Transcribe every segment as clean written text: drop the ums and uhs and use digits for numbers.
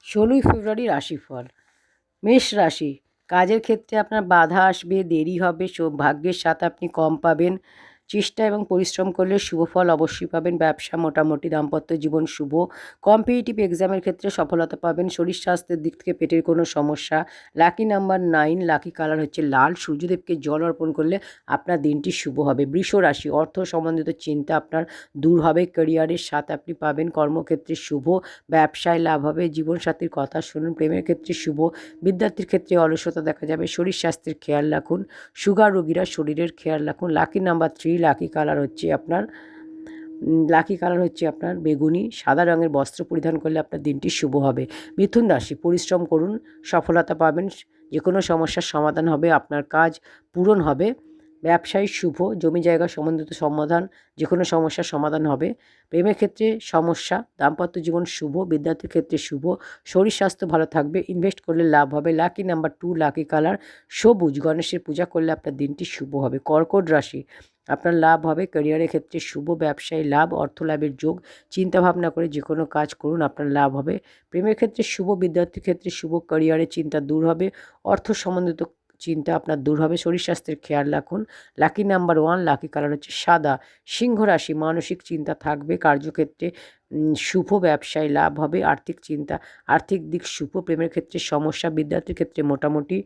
16ই ফেব্রুয়ারি রাশিফল। মেষ রাশি, কাজের ক্ষেত্রে আপনার বাধা আসবে, দেরি হবে, সৌভাগ্যের সাথে আপনি কম পাবেন। চেষ্টা এবং পরিশ্রম করলে শুভ ফল অবশ্যই পাবেন। ব্যবসা মোটামুটি, দাম্পত্য জীবন শুভ। কম্পিটিটিভ এক্সামের ক্ষেত্রে সফলতা পাবেন। শরীর স্বাস্থ্যের দিক থেকে পেটের কোনো সমস্যা। লাকি নাম্বার 9, লাকি কালার হচ্ছে লাল। সূর্যদেবকে জল অর্পণ করলে আপনার দিনটি শুভ হবে। বৃষ রাশি, অর্থ সম্বন্ধিত চিন্তা আপনার দূর হবে। ক্যারিয়ারের সাথে আপনি পাবেন। কর্মক্ষেত্রে শুভ, ব্যবসায় লাভ হবে। জীবনসাথীর কথা শুনুন। প্রেমের ক্ষেত্রে শুভ। বিদ্যার্থীর ক্ষেত্রে অলসতা দেখা যাবে। শরীর স্বাস্থ্যের খেয়াল রাখুন। সুগার রোগীরা শরীরের খেয়াল রাখুন। লাকি নাম্বার 3, লাকি কালার হচ্ছে আপনার বেগুনি। সাদা রঙের বস্ত্র পরিধান করলে আপনার দিনটি শুভ হবে। মিথুন রাশি, পরিশ্রম করুন, সফলতা পাবেন। যে কোনো সমস্যার সমাধান হবে, আপনার কাজ পূরণ হবে। ব্যবসায়ী শুভ, জমি জায়গা সম্বন্ধিত সমাধান, যে কোনো সমস্যার সমাধান হবে। প্রেমের ক্ষেত্রে সমস্যা, দাম্পত্য জীবন শুভ। বিদ্যার্থীর ক্ষেত্রে শুভ। শরীর স্বাস্থ্য ভালো থাকবে। ইনভেস্ট করলে লাভ হবে। লাকি নাম্বার 2, লাকি কালার সবুজ। গণেশের পূজা করলে আপনার দিনটি শুভ হবে। কর্কট রাশি, আপনার লাভ হবে। ক্যারিয়ারের ক্ষেত্রে শুভ, ব্যবসায়ী লাভ, অর্থ লাভের যোগ। চিন্তাভাবনা করে যে কোনো কাজ করুন, আপনার লাভ হবে। প্রেমের ক্ষেত্রে শুভ, বিদ্যার্থীর ক্ষেত্রে শুভ। ক্যারিয়ারের চিন্তা দূর হবে। অর্থ সম্বন্ধিত চিন্তা আপনার দূর হবে। শরীর স্বাস্থ্যের খেয়াল রাখুন। লাকি নাম্বার 1, লাকি কালার হচ্ছে সাদা। সিংহ রাশি, মানসিক চিন্তা থাকবে। কার্যক্ষেত্রে শুভ, ব্যবসায় লাভ হবে। আর্থিক দিক শুভ। প্রেমের ক্ষেত্রে সমস্যা, বিদ্যার্থীর ক্ষেত্রে মোটামুটি।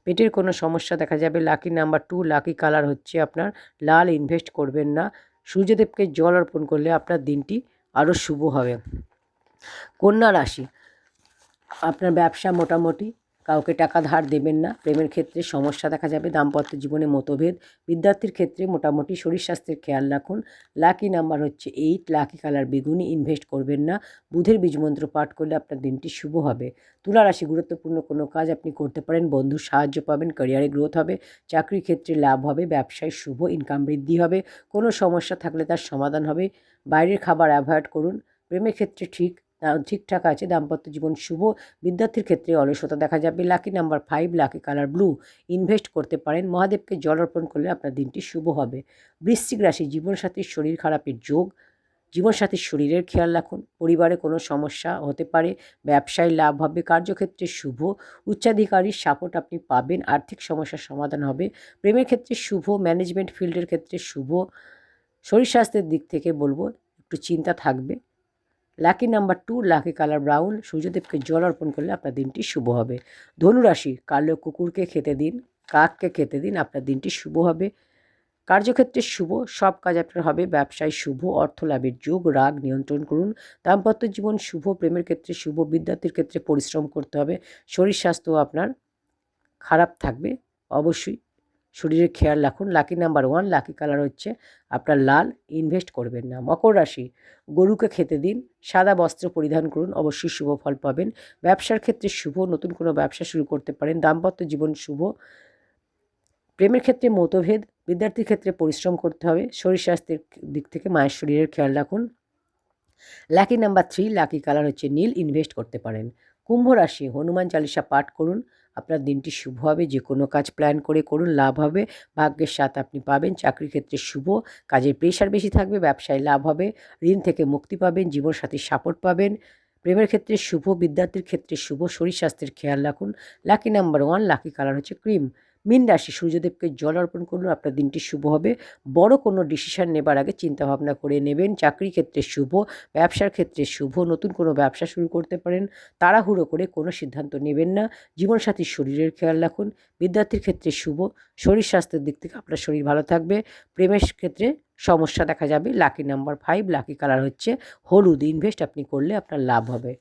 পেটের কোনো সমস্যা দেখা যাবে। লাকি নাম্বার 2, লাকি কালার হচ্ছে আপনার লাল। ইনভেস্ট করবেন না। সূর্যদেবকে জল অর্পণ করলে আপনার দিনটি আরও শুভ হবে। কন্যা রাশি, আপনার ব্যবসা মোটামুটি, কাউকে টাকা ধার দেবেন না। প্রেমের ক্ষেত্রে সমস্যা দেখা যাবে। দাম্পত্য জীবনে মতভেদ। বিদ্যার্থীর ক্ষেত্রে মোটামুটি। শরীর স্বাস্থ্যের খেয়াল রাখুন। লাকি নাম্বার হচ্ছে 8, লাকি কালার বেগুনি। ইনভেস্ট করবেন না। বুধের বীজমন্ত্র পাঠ করলে আপনার দিনটি শুভ হবে। তুলা রাশি, গুরুত্বপূর্ণ কোনো কাজ আপনি করতে পারেন। বন্ধুর সাহায্য পাবেন। ক্যারিয়ারে গ্রোথ হবে। চাকরির ক্ষেত্রে লাভ হবে। ব্যবসায় শুভ, ইনকাম বৃদ্ধি হবে। কোনো সমস্যা থাকলে তার সমাধান হবে। বাইরের খাবার অ্যাভয়েড করুন। প্রেমের ক্ষেত্রে ঠিকঠাক আছে। দাম্পত্য জীবন শুভ। বিদ্যার্থীর ক্ষেত্রে অলসতা দেখা যাবে। Lucky number 5, lucky colour blue. Invest করতে পারেন। মহাদেবকে জল অর্পণ করলে আপনার দিনটি শুভ হবে। বৃশ্চিক রাশি, জীবনসাথীর শরীর খারাপের যোগ। জীবনসাথীর শরীরের খেয়াল রাখুন। পরিবারে কোনো সমস্যা হতে পারে। ব্যবসায় লাভ হবে। কার্যক্ষেত্রে শুভ। উচ্চাধিকারীর সাপোর্ট আপনি পাবেন। আর্থিক সমস্যার সমাধান হবে। প্রেমের ক্ষেত্রে শুভ। ম্যানেজমেন্ট ফিল্ডের ক্ষেত্রে শুভ। শরীর স্বাস্থ্যের দিক থেকে বলবো একটু চিন্তা থাকবে। Lucky number 2, lucky colour brown. সূর্যদেবকে জল অর্পণ করলে আপনার দিনটি শুভ হবে। ধনুরাশি, কালো কুকুরকে খেতে দিন, কাককে খেতে দিন, আপনার দিনটি শুভ হবে। কার্যক্ষেত্রে শুভ, সব কাজ আপনার হবে। ব্যবসায় শুভ, অর্থ লাভের যোগ। রাগ নিয়ন্ত্রণ করুন। দাম্পত্য জীবন শুভ। প্রেমের ক্ষেত্রে শুভ। বিদ্যার্থীর ক্ষেত্রে পরিশ্রম করতে হবে। শরীর স্বাস্থ্য আপনার খারাপ থাকবে। অবশ্যই শরীরের খেয়াল রাখুন। লাকি নাম্বার 1, লাকি কালার হচ্ছে আপনার লাল। ইনভেস্ট করবেন না। মকর রাশি, গরুকে খেতে দিন, সাদা বস্ত্র পরিধান করুন, অবশ্যই শুভ ফল পাবেন। ব্যবসার ক্ষেত্রে শুভ, নতুন কোনো ব্যবসা শুরু করতে পারেন। দাম্পত্য জীবন শুভ। প্রেমের ক্ষেত্রে মতভেদ। বিদ্যার্থীর ক্ষেত্রে পরিশ্রম করতে হবে। শরীর স্বাস্থ্যের দিক থেকে মায়ের শরীরের খেয়াল রাখুন। লাকি নাম্বার 3, লাকি কালার হচ্ছে নীল। ইনভেস্ট করতে পারেন। কুম্ভ রাশি, হনুমান চালিসা পাঠ করুন, আপনার দিনটি শুভ হবে। যে কোনো কাজ প্ল্যান করে করুন, লাভ হবে। ভাগ্যের সাথ আপনি পাবেন। চাকরির ক্ষেত্রে শুভ, কাজের প্রেশার বেশি থাকবে। ব্যবসায় লাভ হবে। ঋণ থেকে মুক্তি পাবেন। জীবনসাথীর সাপোর্ট পাবেন। প্রেমের ক্ষেত্রে শুভ, বিদ্যার্থীর ক্ষেত্রে শুভ। শরীর স্বাস্থ্যের খেয়াল রাখুন। লাকি নাম্বার 1, লাকি কালার হচ্ছে ক্রিম। মীন রাশি, সূর্যদেবকে জল অর্পণ করুন, আপনার দিনটি শুভ হবে। বড় কোনো ডিসিশন নেবার আগে চিন্তাভাবনা করে নেবেন। চাকরির ক্ষেত্রে শুভ, ব্যবসার ক্ষেত্রে শুভ। নতুন কোনো ব্যবসা শুরু করতে পারেন। তাড়াহুড়ো করে কোনো সিদ্ধান্ত নেবেন না। জীবনসাথীর শরীরের খেয়াল রাখুন। বিদ্যার্থীর ক্ষেত্রে শুভ, শরীর স্বাস্থ্যের দিক থেকে আপনার শরীর ভালো থাকবে। প্রেমের ক্ষেত্রে সমস্যা দেখা যাবে। লাকি নাম্বার 5, লাকি কালার হচ্ছে হলুদ। ইনভেস্ট আপনি করলে আপনার লাভ হবে।